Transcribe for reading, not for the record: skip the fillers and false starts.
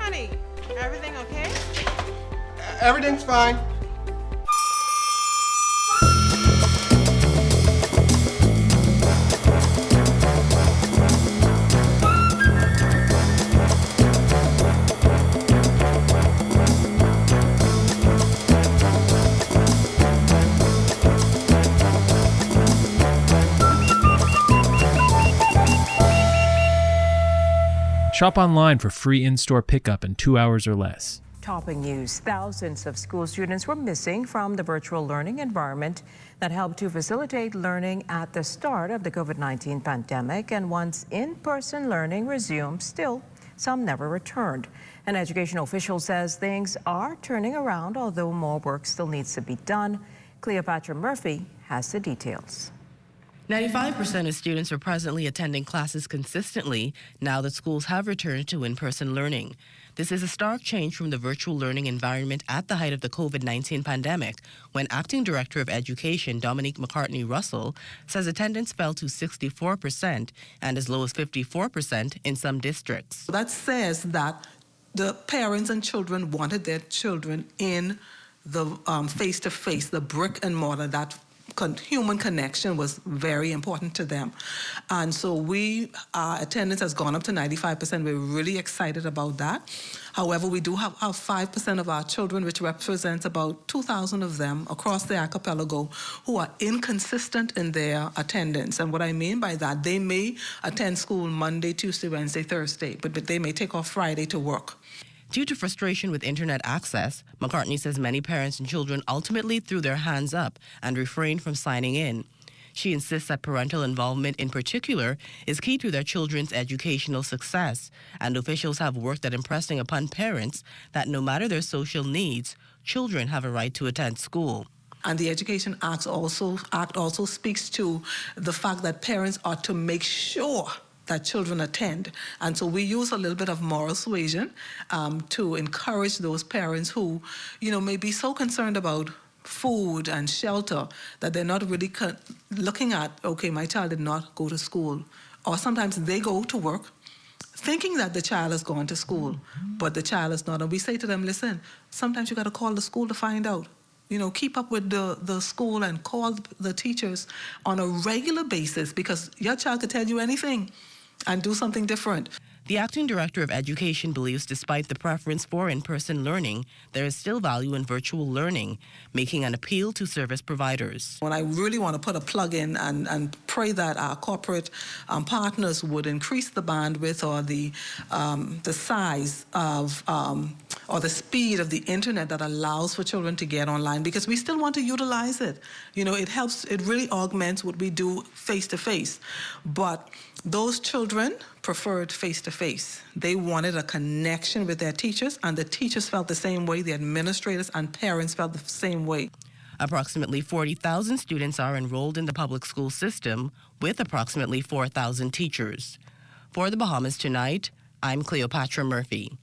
Honey, everything okay? Everything's fine. Shop online for free in-store pickup in 2 hours or less. Topping news, thousands of school students were missing from the virtual learning environment that helped to facilitate learning at the start of the COVID-19 pandemic. And once in-person learning resumed, still, some never returned. An educational official says things are turning around, although more work still needs to be done. Cleopatra Murphy has the details. 95% of students are presently attending classes consistently now that schools have returned to in-person learning. This is a stark change from the virtual learning environment at the height of the COVID-19 pandemic, when Acting Director of Education Dominique Russell says attendance fell to 64% and as low as 54% in some districts. That says that the parents and children wanted their children in the face-to-face, the brick and mortar, that human connection was very important to them. And so our attendance has gone up to 95%. We're really excited about that. However, we do have 5% of our children, which represents about 2,000 of them across the archipelago, who are inconsistent in their attendance. And what I mean by that, they may attend school Monday, Tuesday, Wednesday, Thursday, but they may take off Friday to work. Due to frustration with internet access, McCartney says many parents and children ultimately threw their hands up and refrained from signing in. She insists that parental involvement in particular is key to their children's educational success, and officials have worked at impressing upon parents that no matter their social needs, children have a right to attend school. And the Education Act also speaks to the fact that parents are to make sure that children attend. And so we use a little bit of moral suasion to encourage those parents who, may be so concerned about food and shelter that they're not really looking at, okay, my child did not go to school. Or sometimes they go to work thinking that the child has gone to school, but the child is not. And we say to them, listen, sometimes you got to call the school to find out. Keep up with the school and call the teachers on a regular basis, because your child could tell you anything and do something different. The Acting Director of Education believes despite the preference for in-person learning, there is still value in virtual learning, making an appeal to service providers. When I really want to put a plug in and pray that our corporate partners would increase the bandwidth or the size of or the speed of the internet that allows for children to get online, because we still want to utilize it. It helps, it really augments what we do face-to-face. But those children preferred face-to-face. They wanted a connection with their teachers, and the teachers felt the same way, the administrators and parents felt the same way. Approximately 40,000 students are enrolled in the public school system, with approximately 4,000 teachers. For the Bahamas Tonight, I'm Cleopatra Murphy.